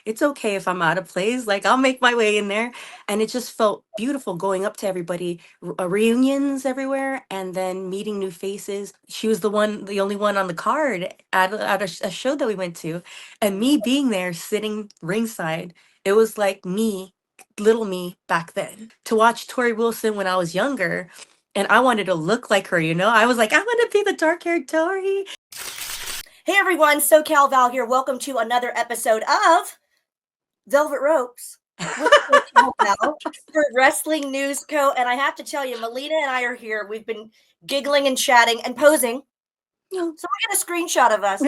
It's okay if I'm out of place. Like, I'll make my way in there. And it just felt beautiful going up to everybody, reunions everywhere, and then meeting new faces. She was the only one on the card at a show that we went to. And me being there, sitting ringside, it was like me, little me back then. To watch Torrie Wilson when I was younger, and I wanted to look like her, I was like, I want to be the dark haired Torrie. Hey everyone, SoCal Val here. Welcome to another episode of Velvet Ropes with SoCal Val for Wrestling News Co. And I have to tell you, Melina and I are here. We've been giggling and chatting and posing. So I got a screenshot of us.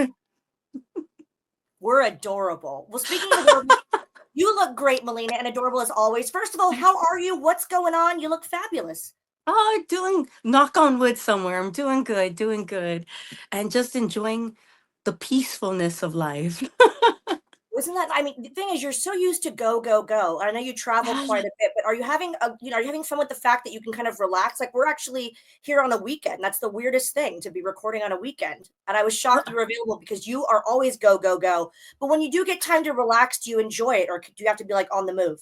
We're adorable. Well, speaking of adorable, you look great, Melina, and adorable as always. First of all, how are you? What's going on? You look fabulous. Oh, doing knock on wood somewhere. I'm doing good, and just enjoying the peacefulness of life. Isn't that? I mean, the thing is, you're so used to go, go, go. I know you travel quite a bit, but are you having are you having fun with the fact that you can kind of relax? Like we're actually here on a weekend. That's the weirdest thing to be recording on a weekend. And I was shocked you were available because you are always go, go, go. But when you do get time to relax, do you enjoy it, or do you have to be like on the move?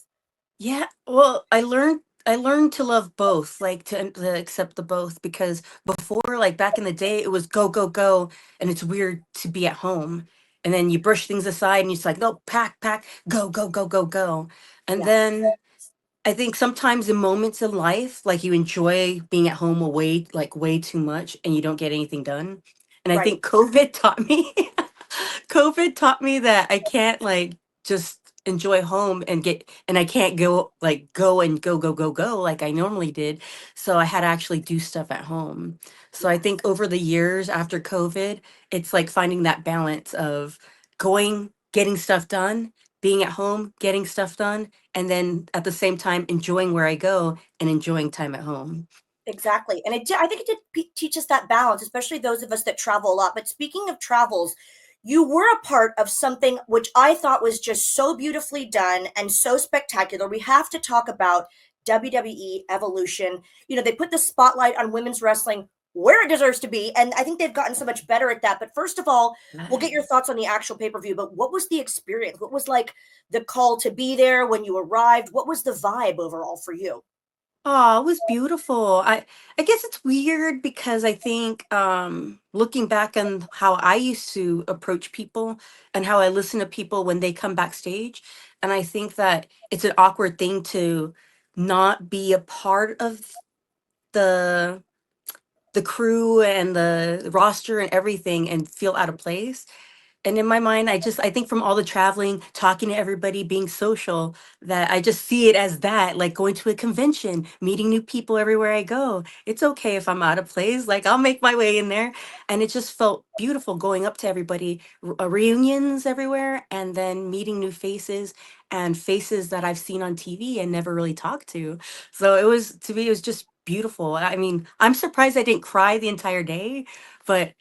Yeah, well, I learned to love both, like to accept the both, because before, like back in the day, it was go go go, and it's weird to be at home, and then you brush things aside, and you're just like, no, pack pack, go go go go go, and Yeah, then I think sometimes in moments in life, like you enjoy being at home way too much, and you don't get anything done, and I right. think COVID taught me. COVID taught me that I can't like just enjoy home and I can't go like I normally did. So I had to actually do stuff at home. So I Yeah. think over the years after COVID, it's like finding that balance of going, getting stuff done, being at home, getting stuff done, and then at the same time enjoying where I go and enjoying time at home. Exactly. And I think it did teach us that balance, especially those of us that travel a lot. But speaking of travels, you were a part of something which I thought was just so beautifully done and so spectacular. We have to talk about WWE Evolution. They put the spotlight on women's wrestling where it deserves to be. And I think they've gotten so much better at that. But first of all, we'll get your thoughts on the actual pay per view. But what was the experience? What was like the call to be there when you arrived? What was the vibe overall for you? Oh, it was beautiful. I guess it's weird because I think looking back on how I used to approach people and how I listen to people when they come backstage, and I think that it's an awkward thing to not be a part of the the crew and the roster and everything and feel out of place. And in my mind, I think from all the traveling, talking to everybody, being social, that I just see it as that, like going to a convention, meeting new people everywhere I go. It's okay if I'm out of place. Like, I'll make my way in there. And it just felt beautiful going up to everybody, reunions everywhere, and then meeting new faces and faces that I've seen on TV and never really talked to. So to me, it was just beautiful. I mean, I'm surprised I didn't cry the entire day, but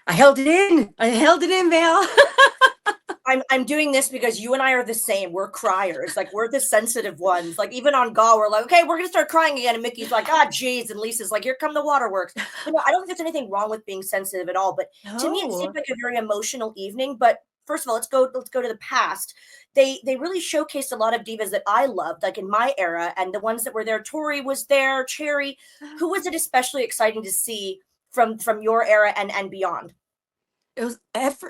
I held it in. I held it in, Val. I'm doing this because you and I are the same. We're criers. Like we're the sensitive ones. Like even on Gaw, we're like, okay, we're gonna start crying again. And Mickey's like, ah, geez. And Lisa's like, here come the waterworks. But no, I don't think there's anything wrong with being sensitive at all. But to me, it seemed No. like a very emotional evening. But first of all, let's go to the past. They really showcased a lot of divas that I loved, like in my era, and the ones that were there. Torrie was there, Cherry. Who was it especially exciting to see from your era and beyond? It was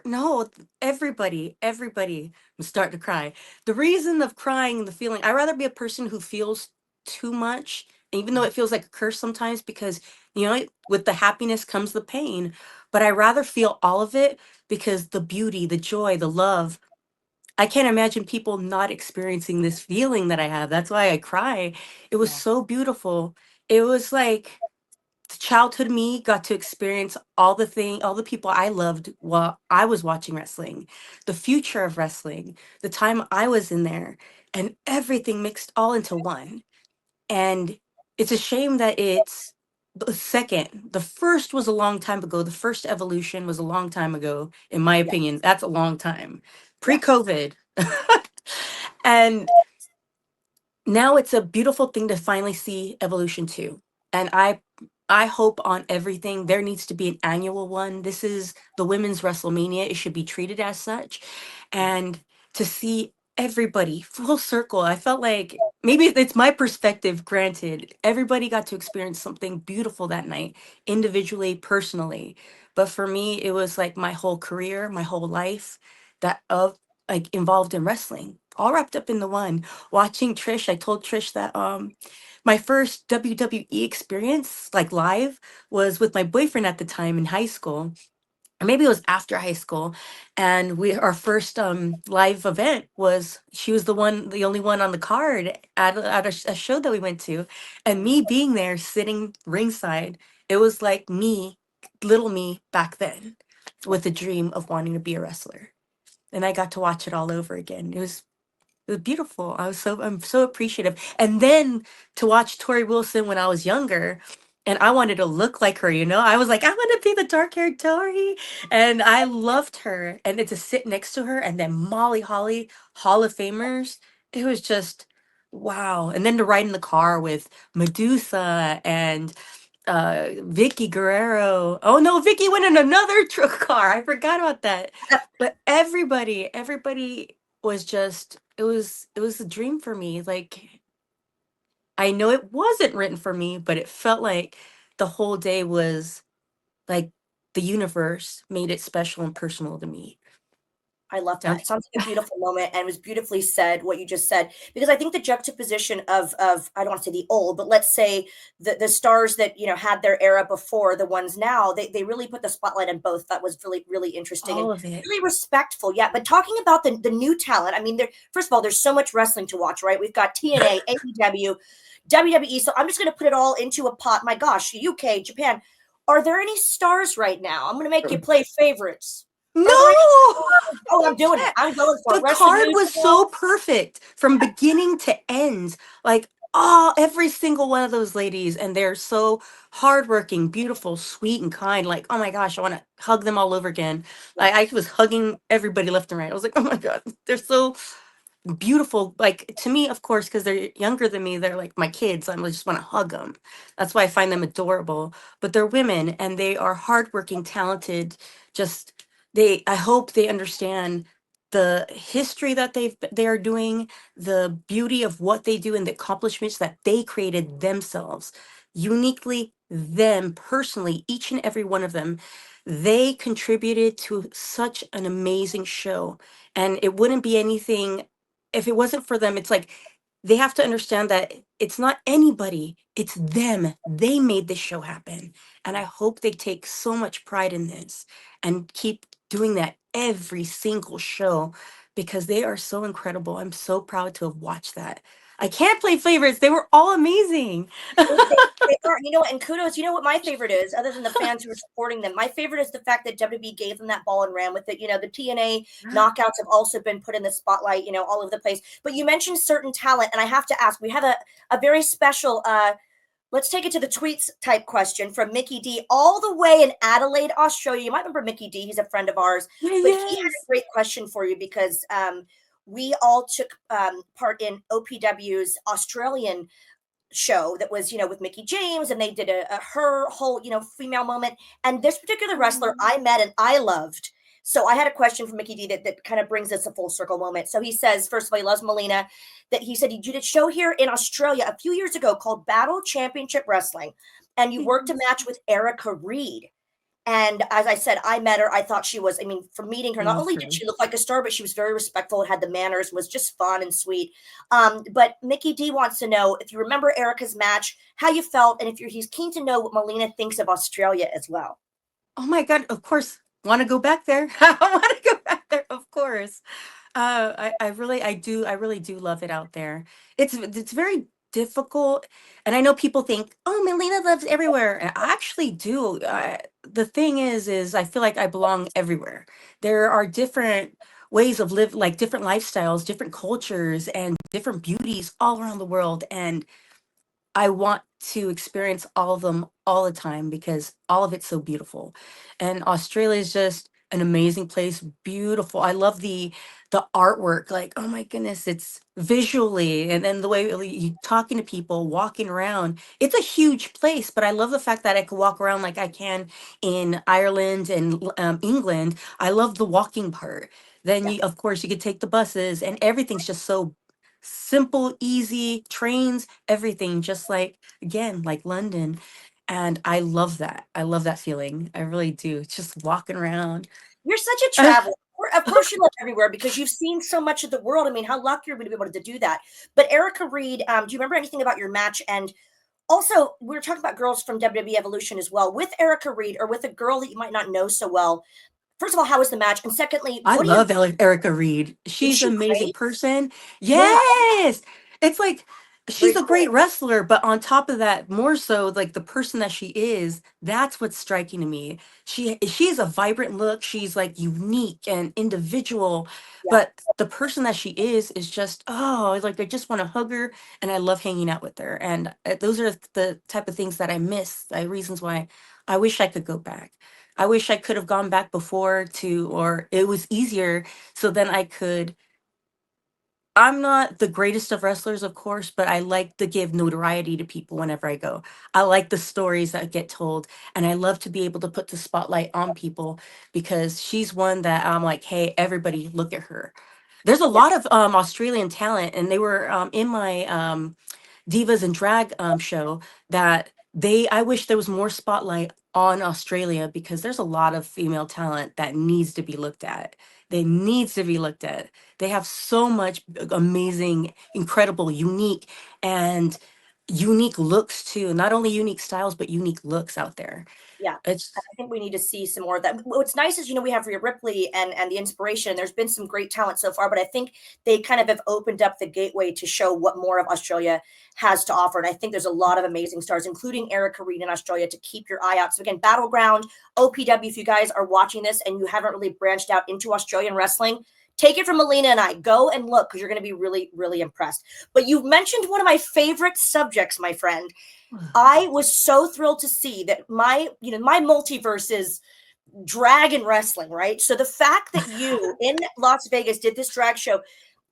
no, everybody was starting to cry. The reason of crying, the feeling, I'd rather be a person who feels too much, even though it feels like a curse sometimes, because with the happiness comes the pain. But I rather feel all of it because the beauty, the joy, the love. I can't imagine people not experiencing this feeling that I have. That's why I cry. It was Yeah. so beautiful. It was like the childhood me got to experience all the people I loved while I was watching wrestling, the future of wrestling, the time I was in there, and everything mixed all into one. And it's a shame that it's the second. The first was a long time ago. The first evolution was a long time ago, in my Yeah. opinion. That's a long time. Yeah. Pre-COVID. And now it's a beautiful thing to finally see evolution 2. And I hope on everything there needs to be an annual one. This is the women's WrestleMania. It should be treated as such. And to see everybody, full circle. I felt like maybe it's my perspective, granted. Everybody got to experience something beautiful that night, individually, personally. But for me, it was like my whole career, my whole life that of like involved in wrestling, all wrapped up in the one. Watching Trish, I told Trish that my first WWE experience, like live, was with my boyfriend at the time in high school, or maybe it was after high school, and we our first live event was she was the only one on the card at a show that we went to, and me being there sitting ringside, it was like me, little me back then, with a dream of wanting to be a wrestler, and I got to watch it all over again. It was beautiful. I'm so appreciative. And then to watch Torrie Wilson when I was younger, and I wanted to look like her, you know? I was like, I want to be the dark-haired Torrie. And I loved her. And then to sit next to her and then Molly Holly, Hall of Famers, it was just wow. And then to ride in the car with Medusa and Vicky Guerrero. Oh no, Vicky went in another truck car. I forgot about that. But everybody was just it was a dream for me. Like I know it wasn't written for me, but it felt like the whole day was like the universe made it special and personal to me. I love that. Sounds It sounds like a beautiful moment, and it was beautifully said what you just said, because I think the juxtaposition of I don't want to say the old, but let's say the stars that had their era before, the ones now, they really put the spotlight on both. That was really really interesting and all of it. really respectful. Yeah, but talking about the new talent, I mean, first of all, there's so much wrestling to watch, right? We've got TNA, AEW, WWE. So I'm just going to put it all into a pot. My gosh, UK, Japan. Are there any stars right now? I'm going to make you play favorites. Are there any No! Oh, I'm doing it. I'm going for it. The Wrestling card news was now. so perfect from beginning to end. Like, oh, every single one of those ladies, and they're so hardworking, beautiful, sweet, and kind. Like, oh my gosh, I want to hug them all over again. Yeah, I was hugging everybody left and right. I was like, oh my God, they're so beautiful. Like to me, of course, because they're younger than me, they're like my kids. I just want to hug them. That's why I find them adorable. But they're women and they are hardworking, talented. Just I hope they understand the history that they are doing, the beauty of what they do, and the accomplishments that they created themselves, uniquely them personally, each and every one of them. They contributed to such an amazing show, and it wouldn't be anything if it wasn't for them. It's like they have to understand that it's not anybody, it's them. They made this show happen. And I hope they take so much pride in this and keep doing that every single show because they are so incredible. I'm so proud to have watched that. I can't play favorites. They were all amazing. they are. You know what? And kudos. You know what my favorite is, other than the fans who are supporting them. My favorite is the fact that WWE gave them that ball and ran with it. The TNA knockouts have also been put in the spotlight. All over the place. But you mentioned certain talent, and I have to ask. We have a very special. Let's take it to the tweets type question from Mickey D, all the way in Adelaide, Australia. You might remember Mickey D. He's a friend of ours, but he had a Yes. great question for you because we all took part in OPW's Australian show that was with Mickey James, and they did her whole female moment. And this particular wrestler I met and I loved. So I had a question for Mickey D that kind of brings us a full circle moment. So he says, first of all, he loves Melina. That he said he did a show here in Australia a few years ago called Battle Championship Wrestling, and you worked a match with Erica Reid. And as I said, I met her. I thought she was, I mean, from meeting her, not Love only did her. she look like a star, but she was very respectful and had the manners and was just fun and sweet. But Mickey D wants to know if you remember Erica's match, how you felt, and if he's keen to know what Melina thinks of Australia as well. Oh my God, of course. Want to go back there? I want to go back there, of course. I really do love it out there. It's very difficult, and I know people think, "Oh, Melina lives everywhere." And I actually do. The thing is I feel like I belong everywhere. There are different ways of live, like different lifestyles, different cultures, and different beauties all around the world, and I want to experience all of them all the time because all of it's so beautiful. And Australia is just an amazing place, beautiful. I love the artwork. Like, oh my goodness, it's visually and then the way you talking to people, walking around. It's a huge place, but I love the fact that I can walk around like I can in Ireland and England. I love the walking part. Then Yeah. you, of course, you could take the buses, and everything's just so simple, easy, trains, everything, just like, again, like London. And I love that. I love that feeling. I really do. It's just walking around. You're such a traveler. Of course, you live everywhere because you've seen so much of the world. I mean, how lucky are we to be able to do that? But Erica Reid, do you remember anything about your match? And also, we were talking about girls from WWE Evolution as well. With Erica Reid or with a girl that you might not know so well, first of all, how was the match? And secondly, I what do you, love Erica Reid. is She's she an amazing great? person. Yeah, Yes. It's like she's very a cool. great wrestler, but on top of that, more so like the person that she is, that's what's striking to me. She's a vibrant look. She's like unique and individual, Yeah. but the person that she is just, oh, it's like I just want to hug her and I love hanging out with her. And those are the type of things that I miss. Reasons why I wish I could go back. I wish I could have gone back before to, or it was easier so then I could. I'm not the greatest of wrestlers, of course, but I like to give notoriety to people whenever I go. I like the stories that get told, and I love to be able to put the spotlight on people because she's one that I'm like, hey, everybody, look at her. There's a Yeah. lot of Australian talent, and they were in my Divas and Drag show that I wish there was more spotlight on Australia because there's a lot of female talent that needs to be looked at. They needs to be looked at. They have so much amazing, incredible, unique and unique looks too. Not only unique styles, but unique looks out there. Yeah. I It's think we need to see some more of that. What's nice is, we have Rhea Ripley and the inspiration. There's been some great talent so far, but I think they kind of have opened up the gateway to show what more of Australia has to offer. And I think there's a lot of amazing stars, including Erica Reid in Australia, to keep your eye out. So again, Battleground, OPW, if you guys are watching this and you haven't really branched out into Australian wrestling, take it from Melina and I. Go and look because you're going to be really, really impressed. But you've mentioned one of my favorite subjects, my friend. I was so thrilled to see that my multiverse is drag and wrestling, right? So the fact that you in Las Vegas did this drag show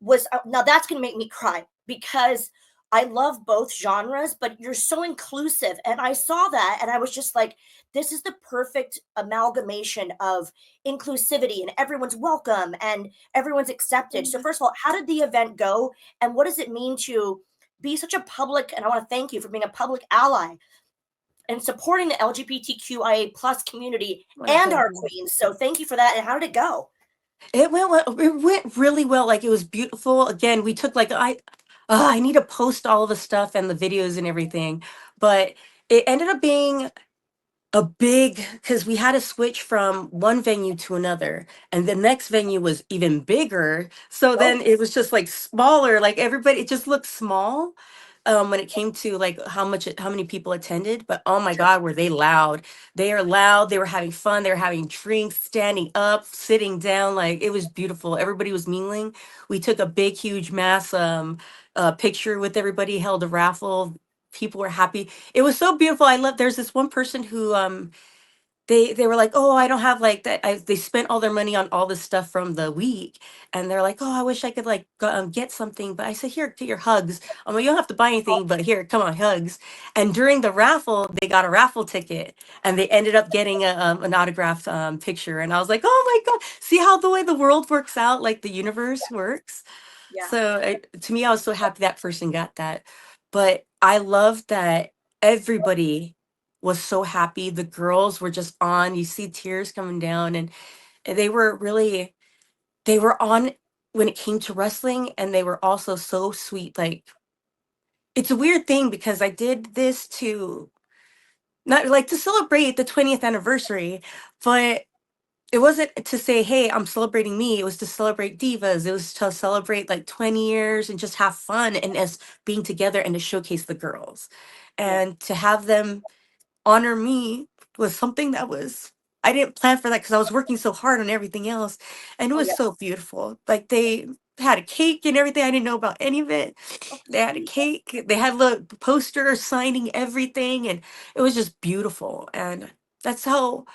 was now that's going to make me cry because I love both genres, but you're so inclusive. And I saw that and I was just like, this is the perfect amalgamation of inclusivity and everyone's welcome and everyone's accepted. So, first of all, how did the event go? And what does it mean to be such a public? And I want to thank you for being a public ally and supporting the LGBTQIA plus community my and our goodness. queens. So thank you for that. And how did it go? It went well. It went really well. Like it was beautiful. Again, we took like I need to post all of the stuff and the videos and everything, but it ended up being a big because we had to switch from one venue to another, and the next venue was even bigger. So Oh, then it was just like smaller. Like everybody, it just looked small. When it came to like how many people attended, but oh my sure. God, were they loud? They are loud. They were having fun. They were having drinks, standing up, sitting down. Like it was beautiful. Everybody was mingling. We took a big, huge, mass picture with everybody. Held a raffle. People were happy. It was so beautiful. I love. There's this one person who they were like, oh, I don't have like that. They spent all their money on all this stuff from the week, and they're like, oh, I wish I could like get something. But I said, here, get your hugs. I'm like, you don't have to buy Oh, anything, but here, come on, hugs. And during the raffle, they got a raffle ticket, and they ended up getting an autographed picture. And I was like, oh my God, see how the way the world works out, like the universe works. yeah. So to me, I was so happy that person got that. But I love that everybody was so happy. The girls were just on. You see tears coming down, and they were really they were on when it came to wrestling, and they were also so sweet. Like it's a weird thing because I did this to not like to celebrate the 20th anniversary, but it wasn't to say, hey, I'm celebrating me. It was to celebrate divas. It was to celebrate like 20 years and just have fun and us being together and to showcase the girls. Yeah. And to have them honor me was something that was, I didn't plan for that because I was working so hard on everything else. And it Oh, was yeah. so beautiful. Like they had a cake and everything. I didn't know about any of it. Oh, They had a sweet. cake. They had the poster signing everything. And it was just beautiful. And that's how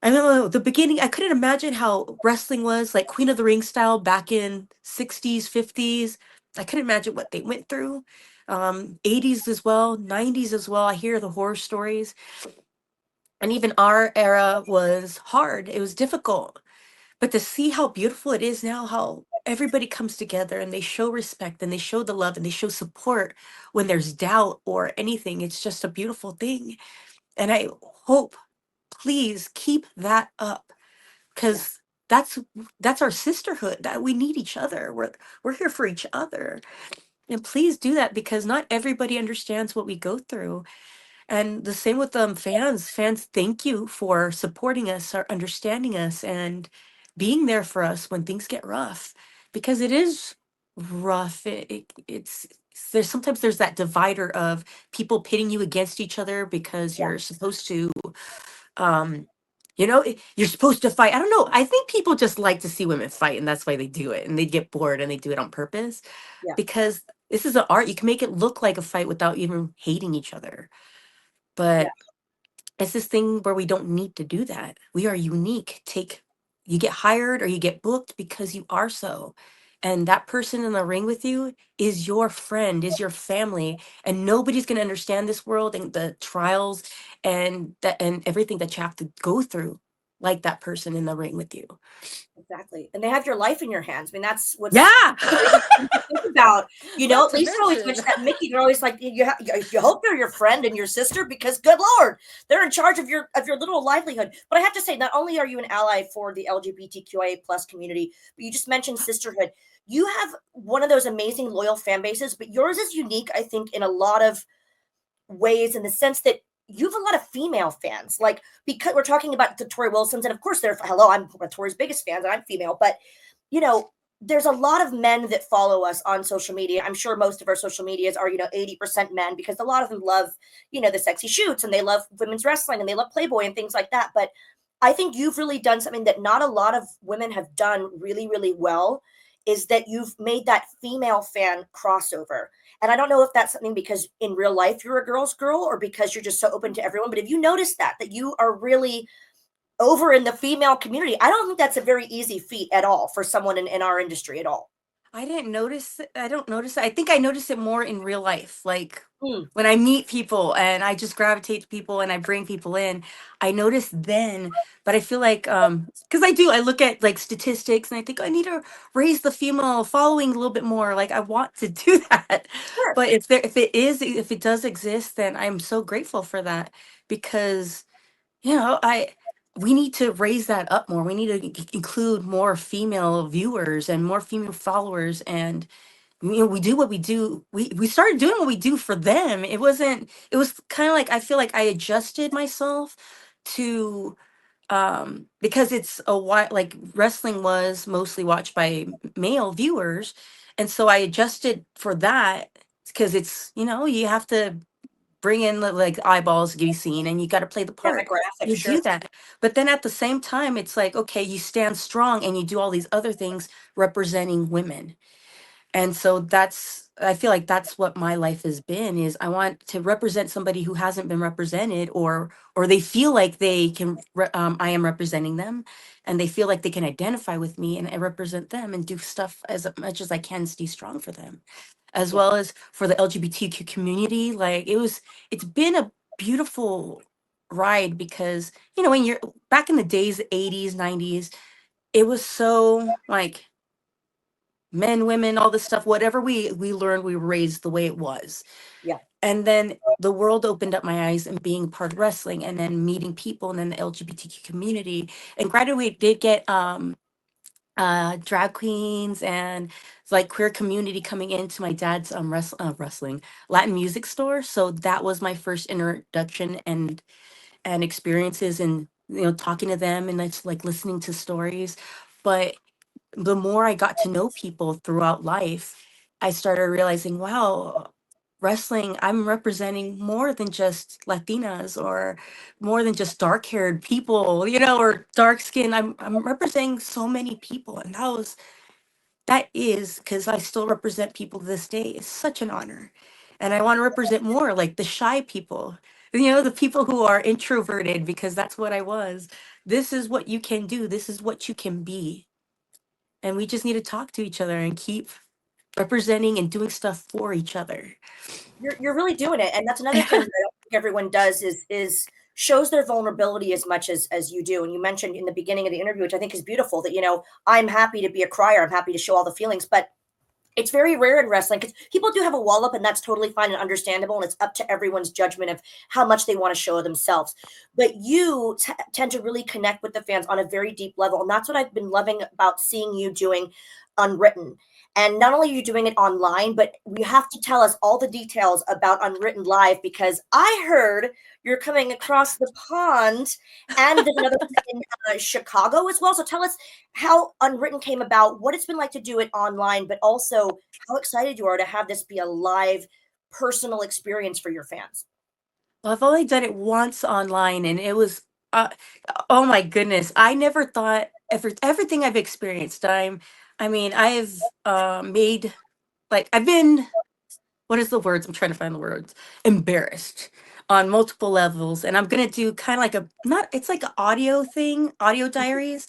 I don't know, the beginning, I couldn't imagine how wrestling was like Queen of the Ring style back in 60s, 50s. I couldn't imagine what they went through. 80s as well, 90s as well. I hear the horror stories. And even our era was hard. It was difficult. But to see how beautiful it is now, how everybody comes together and they show respect and they show the love and they show support when there's doubt or anything, it's just a beautiful thing. And I hope, please keep that up, Yeah, because that's our sisterhood. That we need each other. We're here for each other. And please do that, because not everybody understands what we go through. And the same with fans. Fans, thank you for supporting us, or understanding us, and being there for us when things get rough, because it is rough. It's there's sometimes there's that divider of people pitting you against each other because yeah, you're supposed to, um, you're supposed to fight. I don't know. I think people just like to see women fight, and that's why they do it, and they get bored and they do it on purpose, yeah, because this is an art. You can make it look like a fight without even hating each other. yeah. But it's this thing where we don't need to do that. We are unique. You get hired or you get booked because you are so. And that person in the ring with you is your friend, is your family, and nobody's going to understand this world and the trials and everything that you have to go through like that person in the ring with you. Exactly. And they have your life in your hands. I mean, that's what's Yeah. crazy thing to think about. You know, Not at to least always mention. mention that Mickey. They're always like, you hope they're your friend and your sister because, good Lord, they're in charge of your little livelihood. But I have to say, not only are you an ally for the LGBTQIA plus community, but you just mentioned sisterhood. You have one of those amazing loyal fan bases, but yours is unique, I think, in a lot of ways in the sense that you have a lot of female fans. Like, because we're talking about the Torrie Wilsons, and of course, they're hello, I'm one of Torrie's biggest fans, and I'm female, but you know, there's a lot of men that follow us on social media. I'm sure most of our social medias are, 80% men because a lot of them love, the sexy shoots and they love women's wrestling and they love Playboy and things like that. But I think you've really done something that not a lot of women have done really, really well is that you've made that female fan crossover. And I don't know if that's something because in real life you're a girl's girl or because you're just so open to everyone. But have you noticed that you are really over in the female community? I don't think that's a very easy feat at all for someone in our industry at all. I didn't notice it. I don't notice it. I think I notice it more in real life. Like Hmm. when I meet people and I just gravitate to people and I bring people in, I notice then. But I feel like because I look at like statistics and I think I need to raise the female following a little bit more. Like I want to do that. Sure. But if it does exist, then I'm so grateful for that, because we need to raise that up more. We need to include more female viewers and more female followers. And we do what we do. We started doing what we do for them. It was kind of like, I feel like I adjusted myself to, because it's a while, like wrestling was mostly watched by male viewers, and so I adjusted for that, because it's, you have to bring in like eyeballs to be seen, and you got to play the part. Demographic, You do sure. that, but then at the same time it's like, okay, you stand strong and you do all these other things representing women. And so I feel like that's what my life has been, is I want to represent somebody who hasn't been represented, or they feel like I am representing them, and they feel like they can identify with me, and I represent them and do stuff as much as I can to stay strong for them, as Yeah. well as for the LGBTQ community. Like it's been a beautiful ride, because when you're back in the days, 80s, 90s, it was so like men, women, all this stuff, whatever we learned, we were raised the way it was. Yeah. And then the world opened up my eyes, and being part of wrestling, and then meeting people, and then the LGBTQ community. And granted, we did get drag queens and like queer community coming into my dad's wrestling Latin music store. So that was my first introduction and experiences, and talking to them, and it's like listening to stories. But the more I got to know people throughout life, I started realizing, wow, wrestling, I'm representing more than just Latinas, or more than just dark haired people, or dark skin. I'm representing so many people. And that is because I still represent people to this day. It's such an honor. And I want to represent more like the shy people, the people who are introverted, because that's what I was. This is what you can do. This is what you can be, and we just need to talk to each other and keep representing and doing stuff for each other. You're really doing it. And that's another thing that I don't think everyone does is shows their vulnerability as much as you do. And you mentioned in the beginning of the interview, which I think is beautiful, that, you know, I'm happy to be a crier, I'm happy to show all the feelings, but it's very rare in wrestling because people do have a wall up, and that's totally fine and understandable. And it's up to everyone's judgment of how much they want to show themselves. But you tend to really connect with the fans on a very deep level. And that's what I've been loving about seeing you doing Unwritten. And not only are you doing it online, but you have to tell us all the details about Unwritten live, because I heard you're coming across the pond, and there's another in Chicago as well. So tell us how Unwritten came about, what it's been like to do it online, but also how excited you are to have this be a live, personal experience for your fans. Well, I've only done it once online, and it was, uh, oh my goodness, I never thought everything I've experienced. I mean, I've made like I've been, what is the words? I'm trying to find the words. Embarrassed on multiple levels, and I'm gonna do kind of like a not. It's like an audio thing, audio diaries.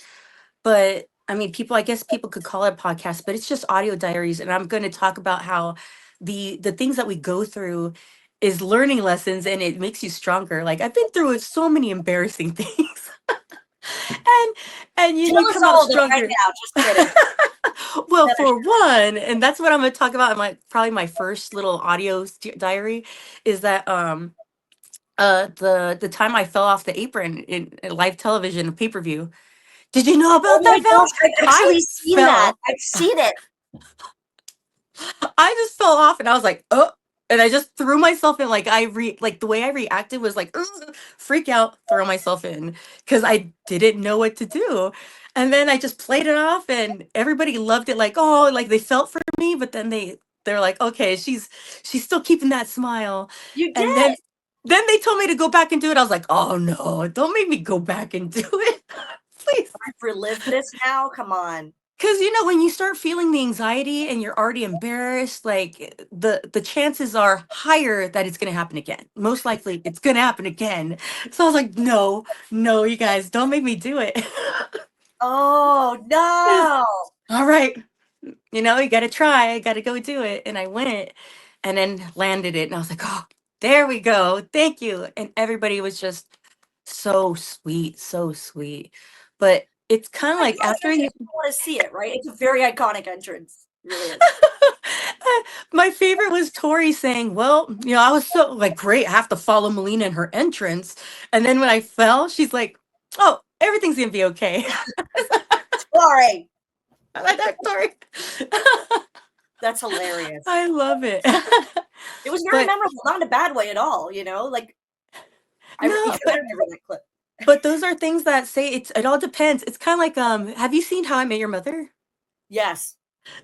But I mean, people. I guess people could call it a podcast, but it's just audio diaries, and I'm gonna talk about how the things that we go through is learning lessons, and it makes you stronger. Like I've been through so many embarrassing things, and you Tell us come out all of it right stronger. now. Just kidding. Well, That for one, and that's what I'm going to talk about in my probably my first little audio diary, is that the time I fell off the apron in live television pay-per-view. Did you know Oh about my that, gosh, Val? I've I actually seen that. fell. I've seen it. I just fell off, and I was like, oh, and I just threw myself in. Like like the way I reacted was like, "Ugh," freak out, throw myself in, because I didn't know what to do. And then I just played it off, and everybody loved it. Like, oh, like they felt for me, but then they're like, okay, she's still keeping that smile. You And did. then they told me to go back and do it. I was like, oh no, don't make me go back and do it, please. I've relived this now. Come on. Because when you start feeling the anxiety and you're already embarrassed, like the chances are higher that it's gonna happen again. Most likely, it's gonna happen again. So I was like, no, no, you guys, don't make me do it. Oh no. All right, you gotta try. I gotta go do it, and I went, and then landed it, and I was like, oh, there we go, thank you. And everybody was just so sweet, so sweet. But it's kind of like Iconic after you. entrance. You want to see it, right? It's a very iconic entrance. It really is. My favorite was Tori saying, "Well, I was so like great. I have to follow Melina in her entrance." And then when I fell, she's like, "Oh, everything's gonna be okay." Sorry. I like that Tori. That's hilarious. I love it. It was very But memorable, not in a bad way at all, you know? Like no, even I remember that clip. but those are things that say it all depends. It's kind of like have you seen How I Met Your Mother? Yes.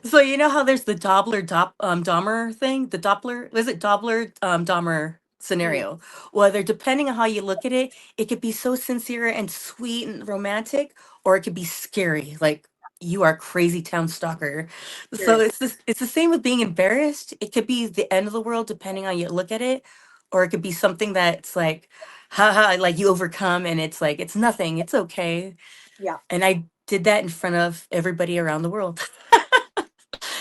So you know how there's the Dahmer thing, the Doppler, was it Doppler Dahmer Mhm. scenario? Whether depending on how you look at it, it could be so sincere and sweet and romantic, or it could be scary, like you are crazy town stalker. So Seriously. it's the same with being embarrassed. It could be the end of the world depending on you look at it, or it could be something that's like, haha, like you overcome and it's like it's nothing, it's okay. Yeah. And I did that in front of everybody around the world.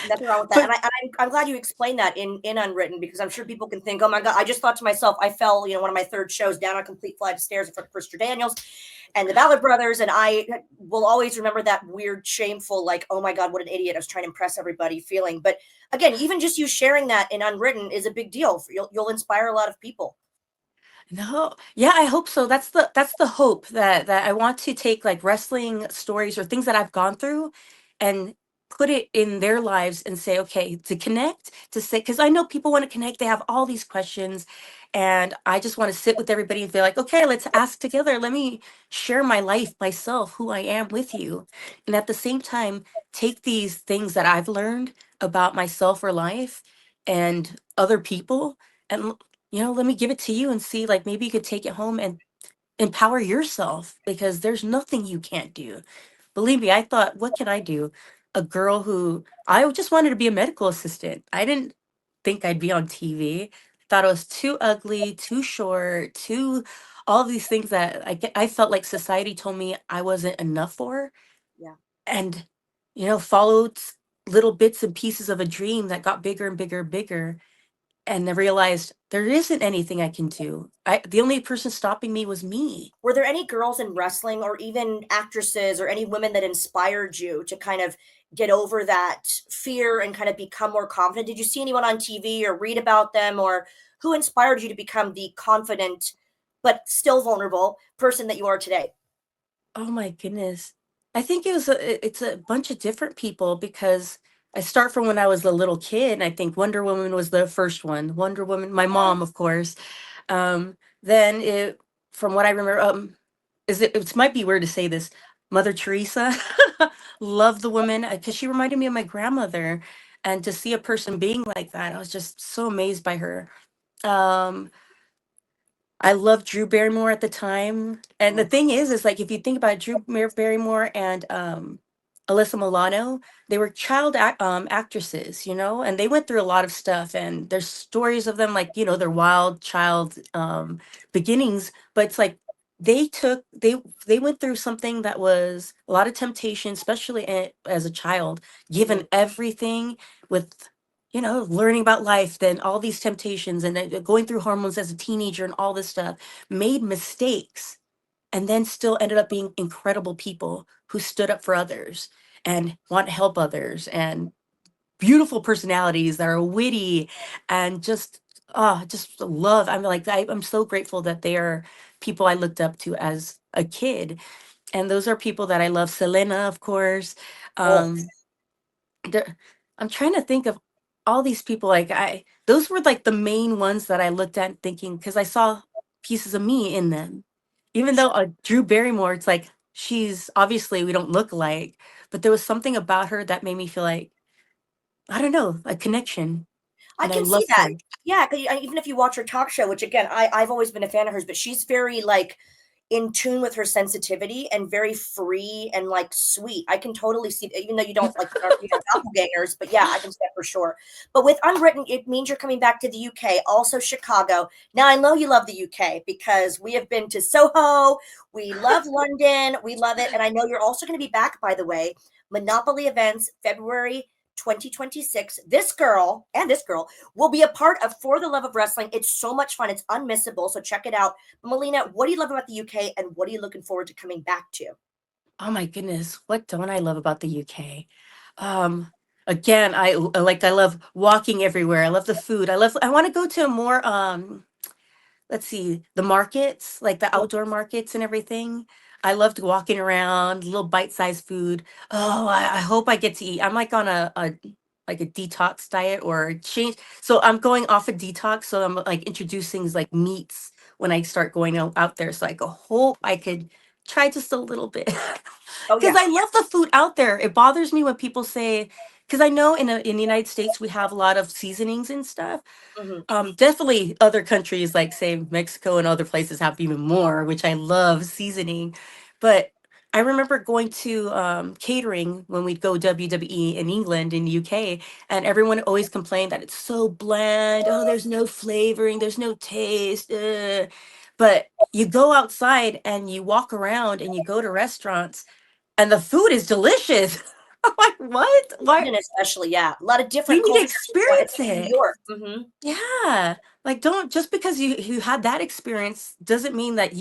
Nothing wrong with that. But And I'm glad you explained that in Unwritten, because I'm sure people can think, oh my God, I just thought to myself, I fell, one of my third shows down a complete flight of stairs in front of Mr. Daniels and the Ballard brothers. And I will always remember that weird, shameful, like, oh my God, what an idiot. I was trying to impress everybody feeling. But again, even just you sharing that in Unwritten is a big deal. You'll inspire a lot of people. no, yeah, I hope so. That's the hope that I want to take like wrestling stories or things that I've gone through and put it in their lives and say, okay, to connect, to say, because I know people want to connect, they have all these questions, and I just want to sit with everybody and be like, okay, let's ask together. Let me share my life, myself, who I am with you. And at the same time, take these things that I've learned about myself or life and other people and let me give it to you and see, like, maybe you could take it home and empower yourself because there's nothing you can't do. Believe me, I thought, what can I do? A girl who I just wanted to be a medical assistant. I didn't think I'd be on TV. Thought I was too ugly, too short, too all these things that I felt like society told me I wasn't enough for. Yeah. And, followed little bits and pieces of a dream that got bigger and bigger and bigger and I realized there isn't anything I can do. The only person stopping me was me. Were there any girls in wrestling or even actresses or any women that inspired you to kind of get over that fear and kind of become more confident? Did you see anyone on TV or read about them, or who inspired you to become the confident but still vulnerable person that you are today? Oh my goodness. I think it's a bunch of different people because I start from when I was a little kid. And I think Wonder Woman was the first one. Wonder Woman, my mom, of course. Then from what I remember, it might be weird to say this, Mother Teresa. Love the woman because she reminded me of my grandmother. And to see a person being like that, I was just so amazed by her. Um, I loved Drew Barrymore at the time. And the thing is like if you think about Barrymore and Alyssa Milano, they were actresses, and they went through a lot of stuff. And there's stories of them, like, their wild child beginnings. But it's like they went through something that was a lot of temptation, especially as a child, Mhm. given everything with learning about life, then all these temptations, and then going through hormones as a teenager and all this stuff, made mistakes, and then still ended up being incredible people who stood up for others and want to help others, and beautiful personalities that are witty and just love. I'm so grateful that they are people I looked up to as a kid. And those are people that I love. Selena, of course. Oh, um there, I'm trying to think of all these people. Like those were like the main ones that I looked at thinking, because I saw pieces of me in them. Even though Drew Barrymore, it's like she's obviously we don't look alike, but there was something about her that made me feel like, I don't know, a connection, I and I can see loved that. her. Yeah, 'cause even if you watch her talk show, which again, I've always been a fan of hers, but she's very like in tune with her sensitivity and very free and like sweet. I can totally see, even though you don't like doppelgangers, but yeah, I can see that for sure. But with Unwritten, it means you're coming back to the UK, also Chicago. Now I know you love the UK because we have been to Soho, we love London, we love it, and I know you're also going to be back. By the way, Monopoly events, February 2026. This girl and this girl will be a part of For the Love of Wrestling. It's so much fun. It's unmissable. So check it out. Melina, what do you love about the UK and what are you looking forward to coming back to? Oh my goodness, what don't I love about the UK? Um, Again, I love walking everywhere. I love the food. I want to go to more let's see, the markets, like the outdoor markets and everything. I loved walking around, little bite-sized food. Oh, I hope I get to eat. I'm like on a detox diet or a change. So I'm going off a detox. So I'm like introducing like meats when I start going out there. So I go hope I could try just a little bit. Oh, Because yeah. I love the food out there. It bothers me when people say, because I know in the United States we have a lot of seasonings and stuff. Hmm. Definitely other countries like say Mexico and other places have even more, which I love seasoning. But I remember going to catering when we'd go WWE in England, in the UK, and everyone always complained that it's so bland. Oh, there's no flavoring, there's no taste. But you go outside and you walk around and you go to restaurants and the food is delicious. I'm like, what? Why? London, especially, yeah. A lot of We different need to cultures. It's experience like New it. York. Hmm. Yeah. Like don't just because you had that experience doesn't mean that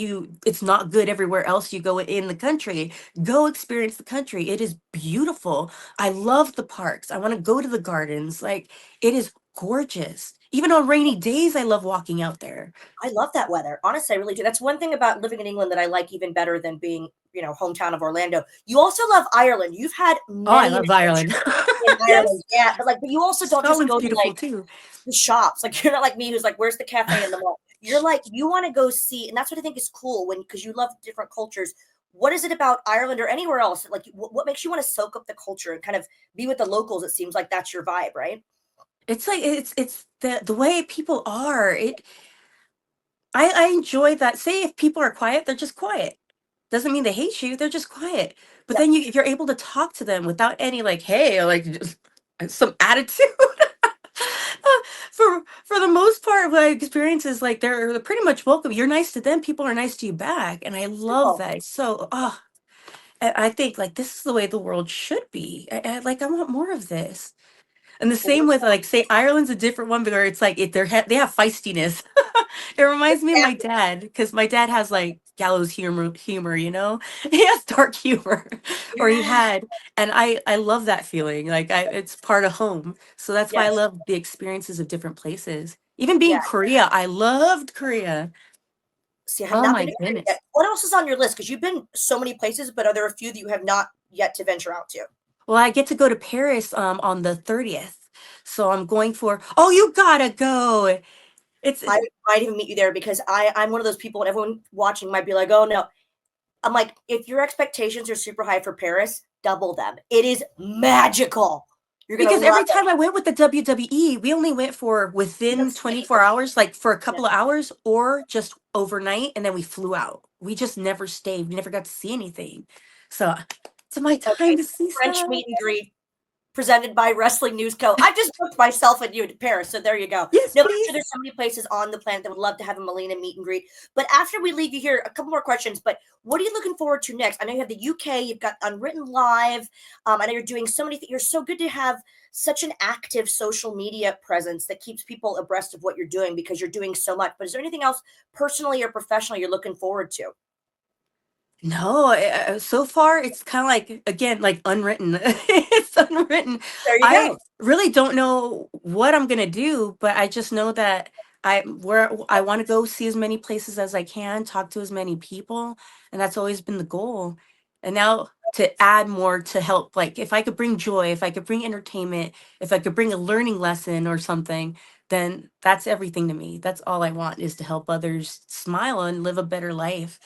it's not good everywhere else you go in the country. Go experience the country. It is beautiful. I love the parks. I want to go to the gardens. Like it is gorgeous. Even on rainy days I love walking out there. I love that weather. Honestly, I really do. That's one thing about living in England that I like even better than being, hometown of Orlando. You also love Ireland. You've had Oh, I many love Ireland. adventures in Ireland. Yes. Yeah, but you also don't just Scotland's go to beautiful like too. the shops. Like you're not like me who's like, where's the cafe in the mall? You're like, you want to go see, and that's what I think is cool because you love different cultures. What is it about Ireland or anywhere else? Like, what makes you want to soak up the culture and kind of be with the locals? It seems like that's your vibe, right? It's like it's the way people are. I enjoy that. Say if people are quiet, they're just quiet. Doesn't mean they hate you, they're just quiet. But Yep. then if you're able to talk to them without any like, hey, like just some attitude. For the most part, what I experience is like they're pretty much welcome. You're nice to them, people are nice to you back. And I love Oh, that. It's so I think like this is the way the world should be. I want more of this. And the same with like, say, Ireland's a different one, where it's like they have feistiness. It reminds me of my dad, because my dad has like gallows humor, you know. He has dark humor, or he Yeah. had, and I love that feeling. Like it's part of home. So that's why I Yes. love the experiences of different places. Even being Yeah. Korea, I loved Korea. See, I have Oh not my been to Korea goodness. yet. What else is on your list? Because you've been so many places, but are there a few that you have not yet to venture out to? Well, I get to go to Paris on the 30th. So I'm going for, oh, you gotta go. It's I might even meet you there because I'm one of those people, and everyone watching might be like, "Oh no." I'm like, if your expectations are super high for Paris, double them. It is magical. You're gonna because love every it. time I went with the WWE, we only went for You don't within stay. 24 hours, like for a Yeah. couple of hours or just overnight, and then we flew out. We just never stayed. We never got to see anything. So it's my time Okay. to see French stuff. meet and greet presented by Wrestling News Co. I just booked myself and you to Paris, so there you go. Yes, No, but I'm sure please. there's so many places on the planet that would love to have a Melina meet and greet. But after we leave you here, a couple more questions. But what are you looking forward to next? I know you have the UK, you've got Unwritten Live. I know you're doing so many things. You're so good to have such an active social media presence that keeps people abreast of what you're doing because you're doing so much. But is there anything else personally or professionally you're looking forward to? No, so far it's kind of like, again, like unwritten. It's unwritten. There you I go. really don't know what I'm gonna do, but I just know that I want to go see as many places as I can, talk to as many people, and that's always been the goal. And now to add more to help, like if I could bring joy, if I could bring entertainment, if I could bring a learning lesson or something, then that's everything to me. That's all I want, is to help others smile and live a better life,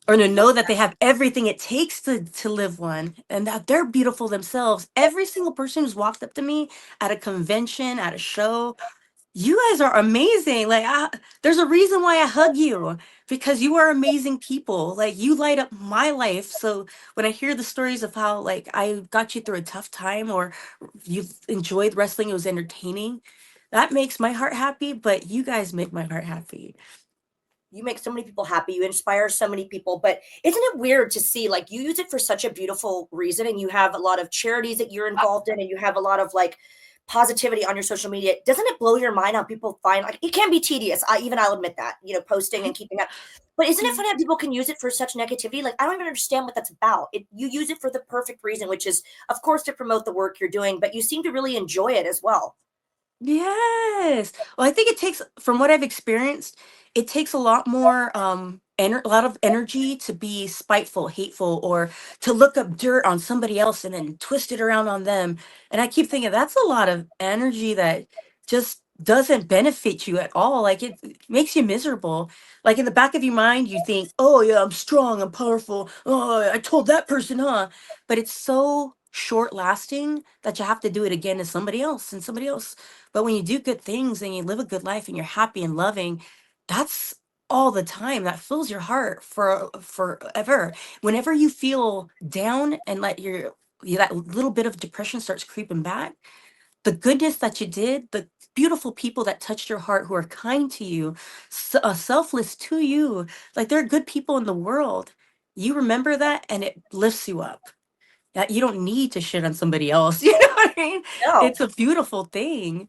or to know that they have everything it takes to live one, and that they're beautiful themselves. Every single person who's walked up to me at a convention, at a show, you guys are amazing. Like there's a reason why I hug you, because you are amazing people. Like you light up my life. So when I hear the stories of how like I got you through a tough time, or you enjoyed wrestling, it was entertaining, that makes my heart happy. But you guys make my heart happy. You make so many people happy. You inspire so many people. But isn't it weird to see like you use it for such a beautiful reason and you have a lot of charities that you're involved in and you have a lot of like positivity on your social media? Doesn't it blow your mind how people find like it can be tedious? I'll admit that, posting and keeping up. But isn't it funny how people can use it for such negativity? Like I don't even understand what that's about. You use it for the perfect reason, which is of course to promote the work you're doing, but you seem to really enjoy it as well. Yes. Well, I think it takes, from what I've experienced, it takes a lot more a lot of energy to be spiteful, hateful, or to look up dirt on somebody else and then twist it around on them. And I keep thinking that's a lot of energy that just doesn't benefit you at all. Like it makes you miserable. Like in the back of your mind, you think, "Oh yeah, I'm strong, I'm powerful. Oh, I told that person, huh?" But it's so short lasting that you have to do it again to somebody else and somebody else. But when you do good things and you live a good life and you're happy and loving, that's all the time. That fills your heart for forever. Whenever you feel down and let that little bit of depression starts creeping back, the goodness that you did, the beautiful people that touched your heart, who are kind to you, selfless to you, like there are good people in the world. You remember that and it lifts you up. That you don't need to shit on somebody else. You know what I mean? No. It's a beautiful thing.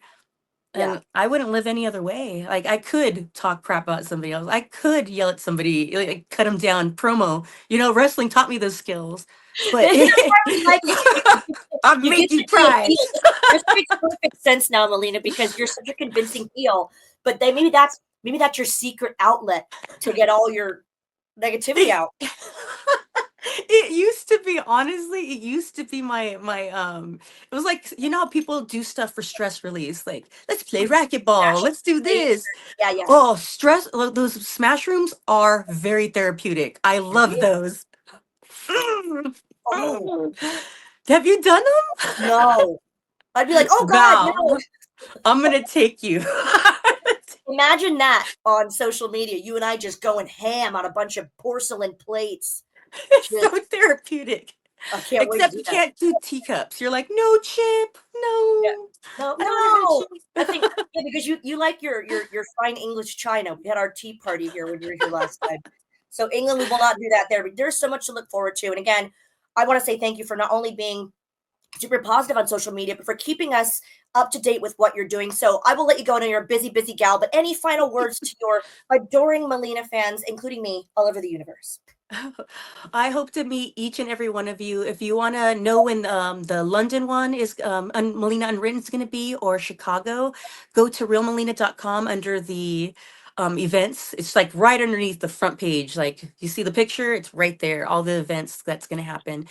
Yeah. And I wouldn't live any other way. Like I could talk crap about somebody else. I could yell at somebody, like cut them down, promo. Wrestling taught me those skills. But That's why I really like it. I'll You make get you to be a cry. heel. This makes perfect sense now, Melina, because you're such a convincing heel. But they maybe that's your secret outlet to get all your negativity It, out. it used to be, honestly, it used to be it was like, how people do stuff for stress release, like let's play racquetball, National let's do Space. this. Yeah, yeah. Oh, those smash rooms are very therapeutic. I love those. Oh Have you done them? no. I'd be like, oh God, no. Val, I'm gonna take you. Imagine that on social media. You and I just going ham on a bunch of porcelain plates. It's so Just therapeutic. I can't wait to Except do you that. can't do teacups. You're like, no, Chip, Yeah. no, No, I don't want to hurt no. I think you. yeah, because you like your fine English china. We had our tea party here when you were here last time. So England, we will not do that there. But there's so much to look forward to. And again, I want to say thank you for not only being super positive on social media, but for keeping us up to date with what you're doing. So I will let you go. I know you're a busy, busy gal, but any final words to your adoring Melina fans, including me, all over the universe? I hope to meet each and every one of you. If you want to know when the London one is, Melina Unwritten is going to be, or Chicago, go to realmelina.com under the events. It's like right underneath the front page. Like you see the picture, it's right there. All the events that's going to happen.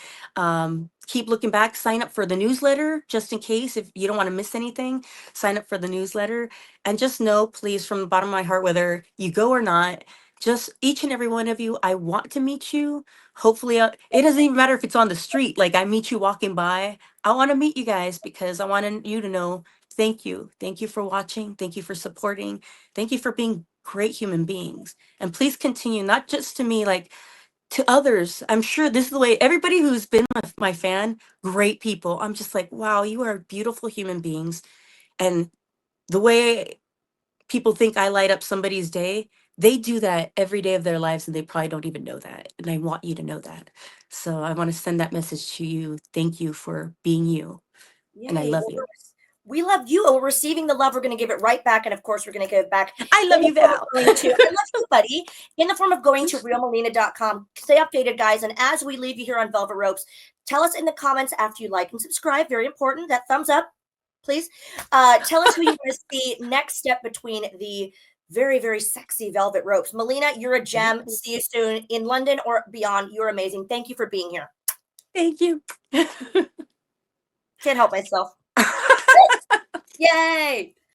Keep looking back. Sign up for the newsletter just in case if you don't want to miss anything. Sign up for the newsletter, and just know, please, from the bottom of my heart, whether you go or not, just each and every one of you, I want to meet you. Hopefully, it doesn't even matter if it's on the street. Like I meet you walking by. I want to meet you guys because I want you to know, thank you. Thank you for watching. Thank you for supporting. Thank you for being great human beings. And please continue, not just to me, like to others. I'm sure this is the way everybody who's been my fan, great people. I'm just like, wow, you are beautiful human beings. And the way people think I light up somebody's day, they do that every day of their lives and they probably don't even know that. And I want you to know that. So I want to send that message to you. Thank you for being you. And I Yay. love Well, you. we love you, and we're receiving the love. We're going to give it right back. And of course, we're going to give it back I in love the you, form of Val. going to, I love you, buddy, in the form of going to realmelina.com. Stay updated, guys. And as we leave you here on Velvet Ropes, tell us in the comments after you like and subscribe. Very important. That thumbs up, please. Tell us who you want to see next step between the very, very sexy Velvet Ropes. Melina, you're a gem. See you soon in London or beyond. You're amazing. Thank you for being here. Thank you. Can't help myself. Yay.